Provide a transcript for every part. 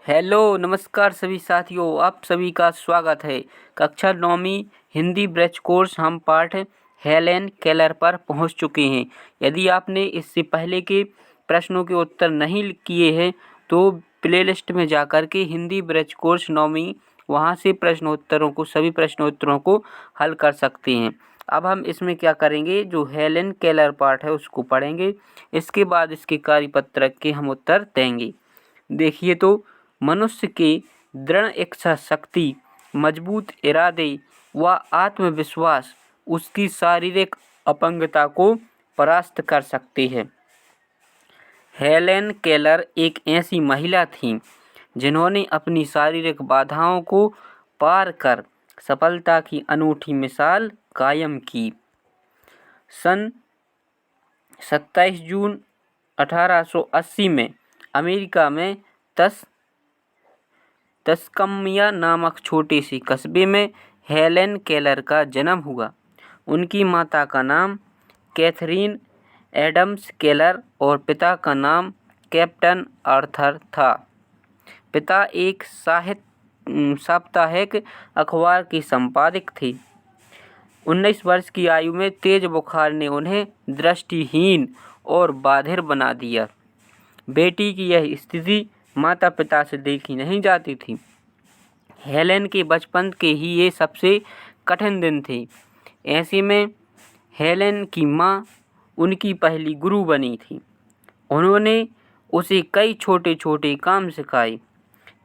Hello नमस्कार सभी साथियों, आप सभी का स्वागत है। कक्षा 9वीं हिंदी ब्रैच कोर्स हम पाठ हेलेन केलर पर पहुंच चुके हैं। यदि आपने इससे पहले के प्रश्नों के उत्तर नहीं किए हैं तो प्लेलिस्ट में जाकर के हिंदी ब्रैच कोर्स 9वीं वहां से सभी प्रश्नोत्तरों को हल कर सकते हैं। अब हम इसमें क्या करेंगे, जो हेलेन केलर पाठ है उसको पढ़ेंगे। इसके बाद इसके कार्यपत्रक के हम उत्तर देंगे। देखिए तो, मनुष्य के दृढ़ इच्छा शक्ति, मजबूत इरादे व आत्मविश्वास उसकी शारीरिक अपंगता को परास्त कर सकते हैं। हेलेन केलर एक ऐसी महिला थीं जिन्होंने अपनी शारीरिक बाधाओं को पार कर सफलता की अनूठी मिसाल कायम की। सन 27 जून 1880 में अमेरिका में तस्कमिया नामक छोटे से कस्बे में हेलेन केलर का जन्म हुआ। उनकी माता का नाम कैथरीन एडम्स केलर और पिता का नाम कैप्टन आर्थर था। पिता एक साप्ताहिक अखबार के संपादक थे। 19 वर्ष की आयु में तेज बुखार ने उन्हें दृष्टिहीन और बाधिर बना दिया। बेटी की यह स्थिति माता पिता से देखी नहीं जाती थी। हेलेन के बचपन के ही ये सबसे कठिन दिन थे। ऐसे में हेलेन की माँ उनकी पहली गुरु बनी थी। उन्होंने उसे कई छोटे छोटे काम सिखाए।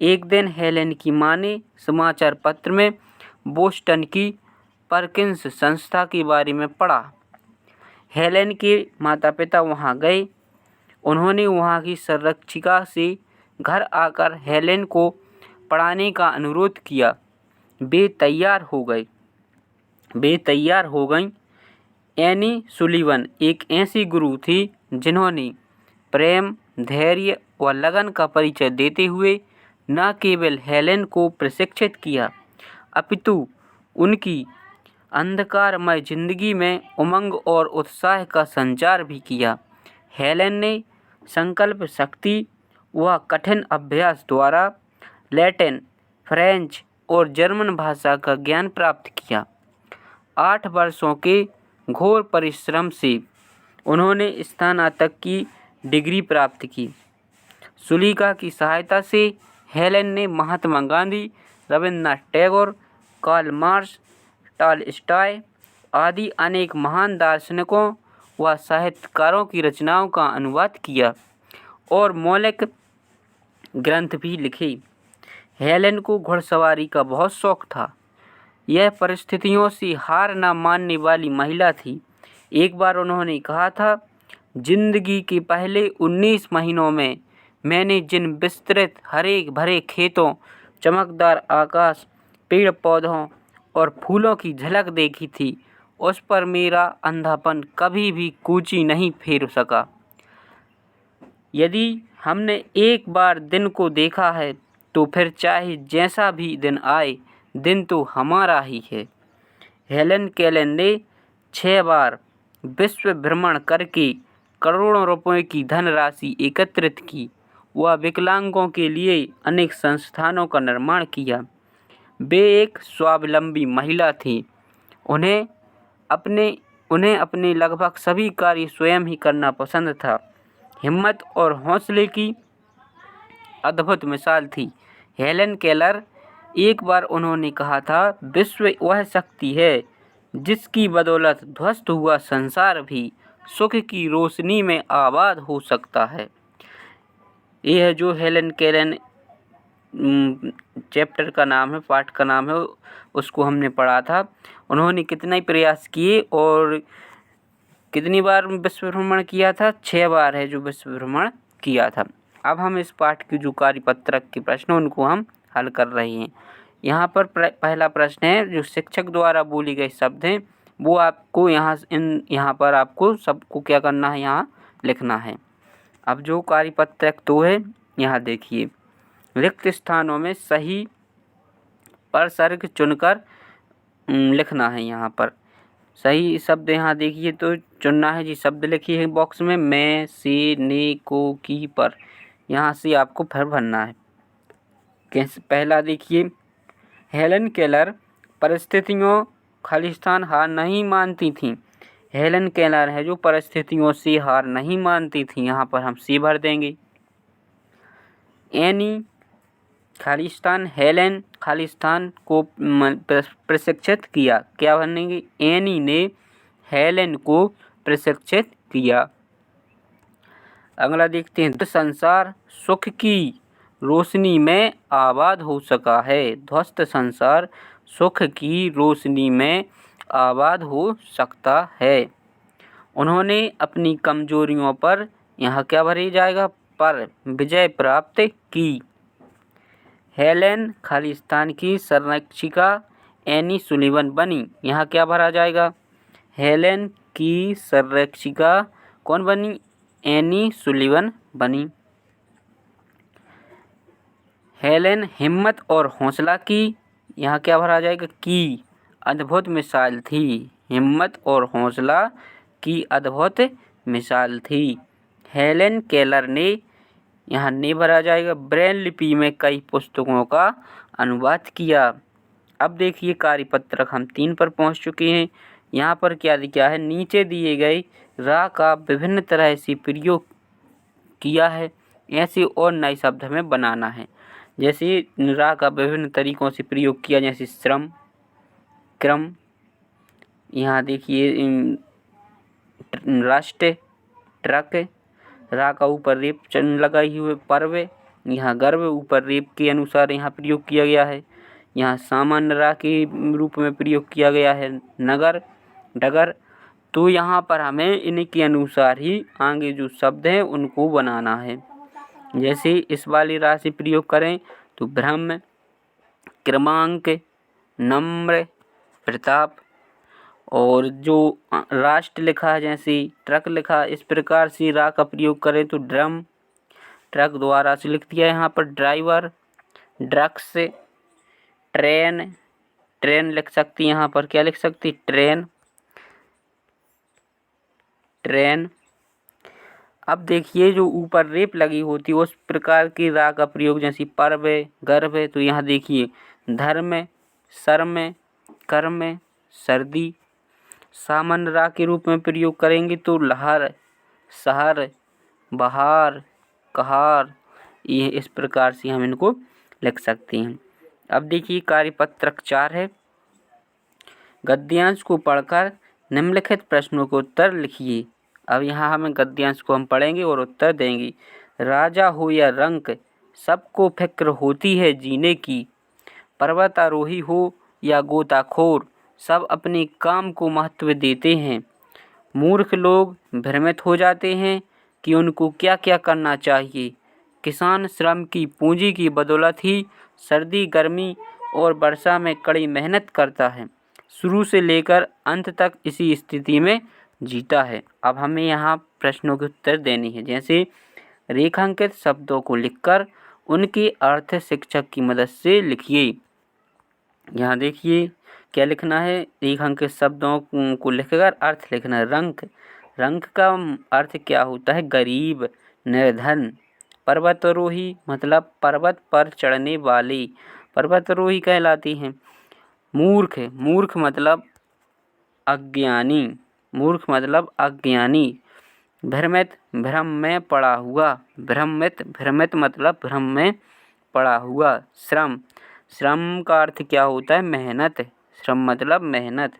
एक दिन हेलेन की माँ ने समाचार पत्र में बोस्टन की परकिंस संस्था के बारे में पढ़ा। हेलेन के माता पिता वहाँ गए। उन्होंने वहाँ की संरक्षिका से घर आकर हेलेन को पढ़ाने का अनुरोध किया। वे तैयार हो गईं। एनी सुलिवन एक ऐसी गुरु थी जिन्होंने प्रेम, धैर्य व लगन का परिचय देते हुए न केवल हेलेन को प्रशिक्षित किया, अपितु उनकी अंधकारमय जिंदगी में उमंग और उत्साह का संचार भी किया। हेलेन ने संकल्प शक्ति व कठिन अभ्यास द्वारा लैटिन, फ्रेंच और जर्मन भाषा का ज्ञान प्राप्त किया। 8 वर्षों के घोर परिश्रम से उन्होंने स्नातक की डिग्री प्राप्त की। सुलीका की सहायता से हेलेन ने Mahatma Gandhi, Rabindranath Tagore, Karl Marx, Tolstoy आदि अनेक महान दार्शनिकों व साहित्यकारों की रचनाओं का अनुवाद किया और मौलिक ग्रंथ भी लिखे। हेलेन को घुड़सवारी का बहुत शौक था। यह परिस्थितियों से हार न मानने वाली महिला थी। एक बार उन्होंने कहा था, जिंदगी के पहले 19 महीनों में मैंने जिन विस्तृत हरे भरे खेतों, चमकदार आकाश, पेड़ पौधों और फूलों की झलक देखी थी, उस पर मेरा अंधापन कभी भी कूची नहीं फेर सका। यदि हमने एक बार दिन को देखा है तो फिर चाहे जैसा भी दिन आए, दिन तो हमारा ही है। हेलेन केलर ने 6 बार विश्व भ्रमण करके करोड़ों रुपए की धनराशि एकत्रित की। वह विकलांगों के लिए अनेक संस्थानों का निर्माण किया। वे एक स्वावलंबी महिला थी। उन्हें अपने लगभग सभी कार्य स्वयं ही करना पसंद था। हिम्मत और हौसले की अद्भुत मिसाल थी। हेलेन केलर, एक बार उन्होंने कहा था, विश्व वह शक्ति है जिसकी बदौलत ध्वस्त हुआ संसार भी सुख की रोशनी में आबाद हो सकता है। यह जो हेलेन केलर चैप्टर का नाम है, पाठ का नाम है, उसको हमने पढ़ा था। उन्होंने कितना ही प्रयास किए और कितनी बार विश्व भ्रमण किया था? 6 बार है जो विश्व भ्रमण किया था। अब हम इस पाठ की जो कार्यपत्रक के प्रश्न उनको हम हल कर रहे हैं। यहाँ पर पहला प्रश्न है, जो शिक्षक द्वारा बोले गए शब्द हैं वो आपको यहाँ पर आपको सबको क्या करना है, यहाँ लिखना है। अब जो कार्यपत्रक 2 है, यहाँ देखिए, रिक्त स्थानों में सही उपसर्ग चुनकर लिखना है। यहाँ पर सही शब्द यहाँ देखिए तो चुनना है जी। शब्द लिखिए है बॉक्स में, मैं, से, ने, को, की, पर। यहाँ से आपको फिर भरना है। पहला देखिए, हेलन केलर परिस्थितियों खालिस्तान हार नहीं मानती थी। हेलन केलर है जो परिस्थितियों से हार नहीं मानती थी, यहाँ पर हम सी भर देंगे। एनी खालिस्तान, हेलेन खालिस्तान को प्रशिक्षित किया, क्या बनेंगे, एनी ने हेलेन को प्रशिक्षित किया। अगला देखते हैं, संसार सुख की रोशनी में आबाद हो सका है। ध्वस्त संसार सुख की रोशनी में आबाद हो सकता है। उन्होंने अपनी कमजोरियों पर, यहाँ क्या भरी जाएगा, पर विजय प्राप्त की। हेलेन खालिस्तान की संरक्षिका एनी सुलिवन बनी, यहाँ क्या भरा जाएगा, हेलेन की संरक्षिका कौन बनी, एनी सुलिवन बनी। हेलेन हिम्मत और हौसला की, यहाँ क्या भरा जाएगा, की अद्भुत मिसाल थी। हिम्मत और हौसला की अद्भुत मिसाल थी। हेलेन केलर ने, यहाँ ने भरा जाएगा, ब्रेल लिपि में कई पुस्तकों का अनुवाद किया। अब देखिए कार्यपत्रक हम 3 पर पहुंच चुके हैं। यहाँ पर क्या दिया है, नीचे दिए गए रा का विभिन्न तरह से प्रयोग किया है, ऐसे और नए शब्द हमें बनाना है। जैसे रा का विभिन्न तरीकों से प्रयोग किया, जैसे श्रम, क्रम, यहाँ देखिए राष्ट्र, ट्रक, रा का ऊपर रेप चिन्ह लगाई हुए पर्व, यहाँ गर्भ ऊपर रेप के अनुसार यहाँ प्रयोग किया गया है। यहाँ सामान्य रा के रूप में प्रयोग किया गया है नगर, डगर। तो यहाँ पर हमें इनके अनुसार ही आगे जो शब्द हैं उनको बनाना है। जैसे इस वाली रा से प्रयोग करें तो ब्रह्म, क्रमांक, नम्र, प्रताप। और जो राष्ट्र लिखा है, जैसे ट्रक लिखा, इस प्रकार से रा का प्रयोग करें तो ड्रम, ट्रक द्वारा से लिख दिया यहाँ पर ड्राइवर, ड्रग्स, ट्रेन, ट्रेन लिख सकती, यहाँ पर क्या लिख सकती, ट्रेन, ट्रेन। अब देखिए जो ऊपर रेप लगी होती है उस प्रकार की रा का प्रयोग, जैसे पर्व, गर्भ। तो यहाँ देखिए धर्म, शर्म, कर्म, सर्दी। सामान्य रा के रूप में प्रयोग करेंगे तो लहर, शहर, बहार, कहार। ये इस प्रकार से हम इनको लिख सकते हैं। अब देखिए कार्यपत्रक 4 है। गद्यांश को पढ़कर निम्नलिखित प्रश्नों के उत्तर लिखिए। अब यहाँ हमें गद्यांश को हम पढ़ेंगे और उत्तर देंगे। राजा हो या रंक, सबको फिक्र होती है जीने की। पर्वतारोही हो या गोताखोर, सब अपने काम को महत्व देते हैं। मूर्ख लोग भ्रमित हो जाते हैं कि उनको क्या क्या करना चाहिए। किसान श्रम की पूंजी की बदौलत ही सर्दी, गर्मी और वर्षा में कड़ी मेहनत करता है, शुरू से लेकर अंत तक इसी स्थिति में जीता है। अब हमें यहाँ प्रश्नों के उत्तर देने हैं। जैसे रेखांकित शब्दों को लिखकर उनके अर्थ शिक्षक की मदद से लिखिए। यहाँ देखिए क्या लिखना है, रेखांकित शब्दों को लिखकर अर्थ लिखना है। रंक, रंक का अर्थ क्या होता है, गरीब, निर्धन। पर्वतारोही मतलब पर्वत पर चढ़ने वाले, पर्वतारोही कहलाती हैं। मूर्ख, मूर्ख मतलब अज्ञानी, मूर्ख मतलब अज्ञानी। भ्रमित, भ्रम में पड़ा हुआ, भ्रमित, भ्रमित मतलब भ्रम में पड़ा हुआ। श्रम, श्रम का अर्थ क्या होता है, मेहनत, श्रम मतलब मेहनत।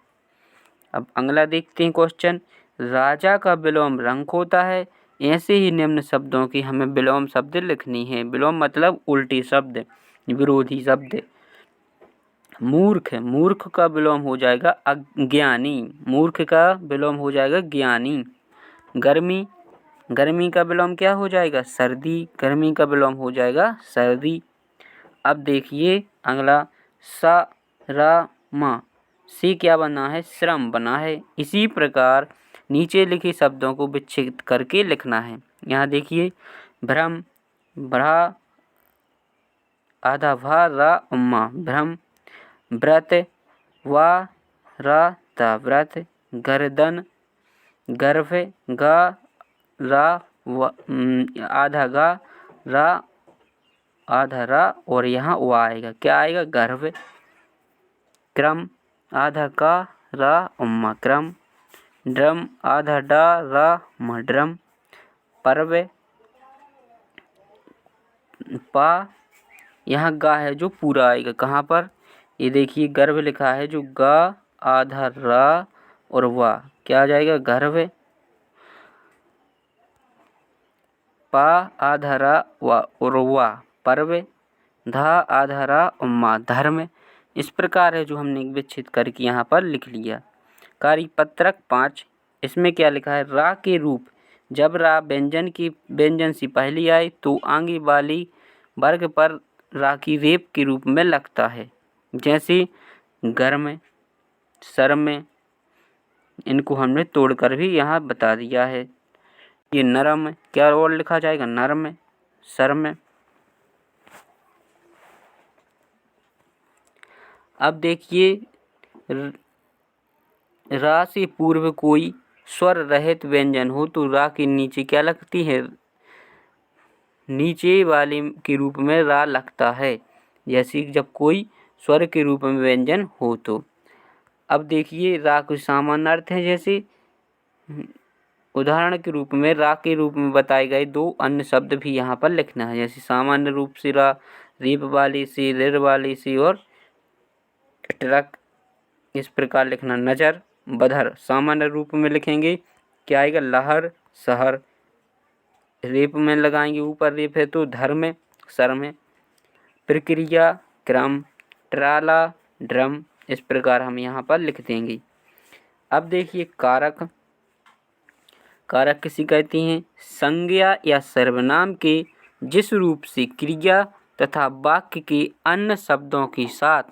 अब अगला देखते हैं क्वेश्चन। राजा का विलोम रंक होता है, ऐसे ही निम्न शब्दों की हमें विलोम शब्द लिखनी है। विलोम मतलब उल्टी शब्द, विरोधी शब्द। मूर्ख, मूर्ख का विलोम हो जाएगा अज्ञानी, मूर्ख का विलोम हो जाएगा ज्ञानी। गर्मी, गर्मी का विलोम क्या हो जाएगा, सर्दी, गर्मी का विलोम हो जाएगा सर्दी। अब देखिए अगला सा रा मा से क्या बना है, श्रम बना है। इसी प्रकार नीचे लिखे शब्दों को विच्छेद करके लिखना है। यहाँ देखिए भ्रम, भ्रा, आधा भा रा उम्मा, भ्रम। व्रत, वा रा ता व्रत। गर्दन, गर्भ, गा रा आधा गा रा आधा रा और यहाँ वा आएगा, क्या आएगा, गर्भ। क्रम आधा का रा उम्मा क्रम। ड्रम आधा डा रा म ड्रम। पर्व पा यहाँ गा है जो पूरा आएगा, कहाँ पर, ये देखिए गर्भ लिखा है जो गा आधा रा और वा, क्या आ जाएगा, गर्भ। पा आधा रा वा और वा पर्व। धा आधा रा उम्मा धर्म। इस प्रकार है जो हमने विच्छेद करके यहाँ पर लिख लिया। कार्यपत्रक 5, इसमें क्या लिखा है, रा के रूप जब रा व्यंजन से पहली आए तो आगे वाली वर्ग पर रा की रेप के रूप में लगता है, जैसे घर में, सर में। इनको हमने तोड़कर भी यहाँ बता दिया है। ये नरम, क्या और लिखा जाएगा, नरम, सर में। अब देखिए रा से पूर्व कोई स्वर रहित व्यंजन हो तो रा के नीचे क्या लगती है, नीचे वाले के रूप में रा लगता है, जैसे जब कोई स्वर के रूप में व्यंजन हो तो। अब देखिए रा के सामान्य अर्थ है, जैसे उदाहरण के रूप में रा के रूप में बताए गए दो अन्य शब्द भी यहाँ पर लिखना है, जैसे सामान्य रूप से रा रेप वाले से, रिर वाले से और ट्रक, इस प्रकार लिखना। नजर बधर सामान्य रूप में लिखेंगे, क्या आएगा, लहर शहर। रेप में लगाएंगे, ऊपर रेप है तो धर में, सर में। प्रक्रिया क्रम, ट्राला ड्रम, इस प्रकार हम यहाँ पर लिख देंगे। अब देखिए कारक, कारक किसी कहती हैं, संज्ञा या सर्वनाम के जिस रूप से क्रिया तथा वाक्य के अन्य शब्दों के साथ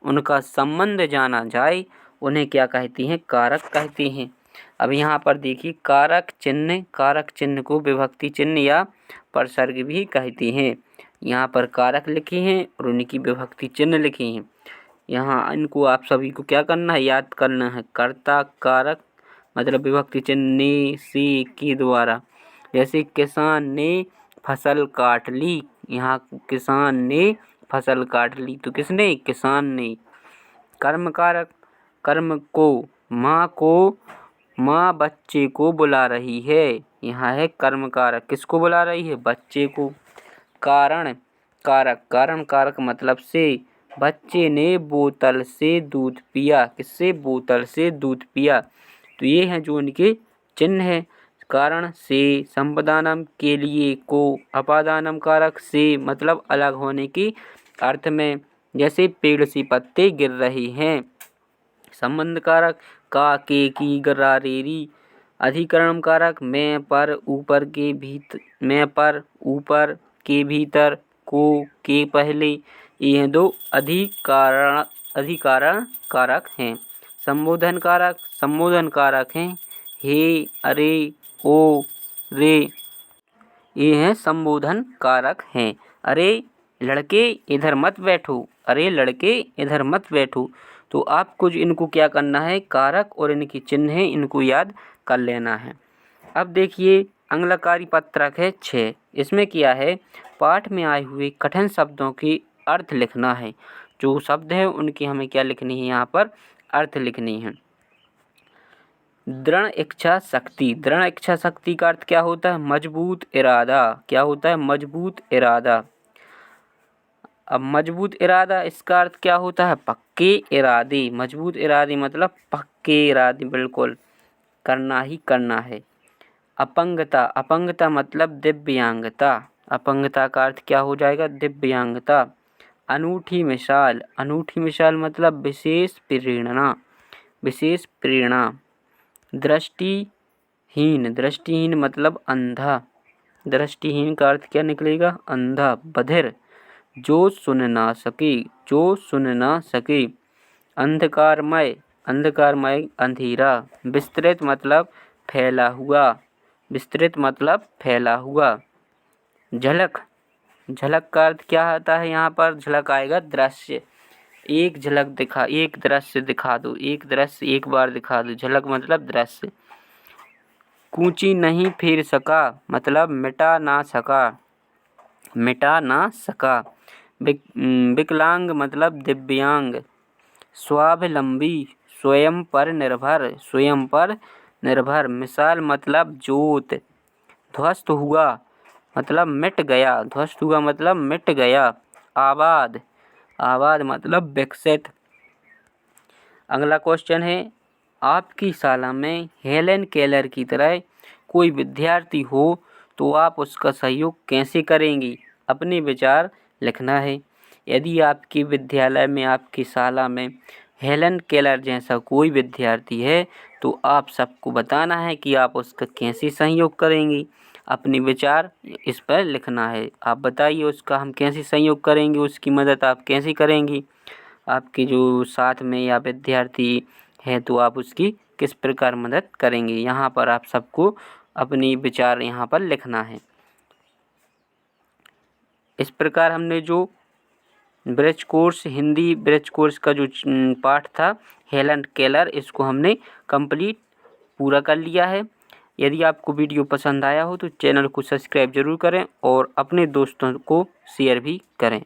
उनका संबंध जाना जाए उन्हें क्या कहती हैं, कारक कहते हैं। अब यहाँ पर देखिए कारक चिन्ह को विभक्ति चिन्ह या प्रसर्ग भी कहते हैं। यहाँ पर कारक लिखे हैं और उनकी विभक्ति चिन्ह लिखे हैं। यहाँ इनको आप सभी को क्या करना है, याद करना है। कर्ता कारक मतलब विभक्ति चिन्ह ने, से, के द्वारा। जैसे किसान ने फसल काट ली, यहाँ किसान ने फसल काट ली तो किसने, किसान ने। कर्म कारक, कर्म को माँ बच्चे को बुला रही है, यहाँ है कर्म कारक, किसको बुला रही है, बच्चे को। कारण कारक, कारण कारक मतलब से, बच्चे ने बोतल से दूध पिया, किससे, बोतल से दूध पिया। तो ये हैं जो इनके चिन्ह है। कारण से, संपदानम के लिए, को, अपादानम कारक से मतलब अलग होने की अर्थ में, जैसे पेड़ से पत्ते गिर रहे हैं। संबंध कारक का, के, की, रा, रे, री। अधिकरण कारक में पर, ऊपर के भीतर, में पर, ऊपर के भीतर, को, के पहले। ये दो अधिकारण कारक हैं। संबोधन कारक हैं, हे, अरे, ओ, रे, ये हैं संबोधन कारक हैं। अरे लड़के इधर मत बैठो, अरे लड़के इधर मत बैठो। तो आपको इनको क्या करना है, कारक और इनकी चिन्ह है, इनको याद कर लेना है। अब देखिए अगला कार्यपत्रक है 6, इसमें क्या है, पाठ में आए हुए कठिन शब्दों के अर्थ लिखना है। जो शब्द है उनकी हमें क्या लिखनी है, यहाँ पर अर्थ लिखनी है। दृढ़ इच्छा शक्ति, दृढ़ इच्छा शक्ति का अर्थ क्या होता है, मजबूत इरादा। क्या होता है, मजबूत इरादा। अब मजबूत इरादा इसका अर्थ क्या होता है, पक्के इरादे। मजबूत इरादे मतलब पक्के इरादे, बिल्कुल करना ही करना है। अपंगता, अपंगता मतलब दिव्यांगता। अपंगता का अर्थ क्या हो जाएगा, दिव्यांगता। अनूठी मिसाल, अनूठी मिसाल मतलब विशेष प्रेरणा, विशेष प्रेरणा। दृष्टिहीन, दृष्टिहीन मतलब अंधा। दृष्टिहीन का अर्थ क्या निकलेगा, अंधा। बधिर, जो सुन ना सके, जो सुन ना सके। अंधकारमय, अंधकारमय अंधेरा। विस्तृत मतलब फैला हुआ, विस्तृत मतलब फैला हुआ। झलक, झलक का अर्थ क्या आता है, यहाँ पर झलक आएगा दृश्य। एक झलक दिखा, एक दृश्य दिखा दो, एक दृश्य एक बार दिखा दो, झलक मतलब दृश्य। कूची नहीं फेर सका मतलब मिटा ना सका। मिटा ना सका। विकलांग मतलब दिव्यांग। स्वावलंबी स्वयं पर निर्भर। मिसाल मतलब जोत। ध्वस्त हुआ मतलब मिट गया। आबाद मतलब विकसित। अगला क्वेश्चन है, आपकी शाला में हेलेन केलर की तरह कोई विद्यार्थी हो तो आप उसका सहयोग कैसे करेंगी? अपने विचार लिखना है। यदि आपके विद्यालय में, आपकी शाला में हेलेन केलर जैसा कोई विद्यार्थी है तो आप सबको बताना है कि आप उसका कैसे सहयोग करेंगी। अपने विचार इस पर लिखना है। आप बताइए उसका हम कैसे सहयोग करेंगे, उसकी मदद आप कैसे करेंगी। आपके जो साथ में या विद्यार्थी है तो आप उसकी किस प्रकार मदद करेंगे। यहाँ पर आप सबको अपनी विचार यहाँ पर लिखना है। इस प्रकार हमने जो bridge course, Hindi bridge course का जो पाठ था हेलेन केलर, इसको हमने कंप्लीट पूरा कर लिया है। यदि आपको वीडियो पसंद आया हो तो चैनल को सब्सक्राइब जरूर करें और अपने दोस्तों को शेयर भी करें।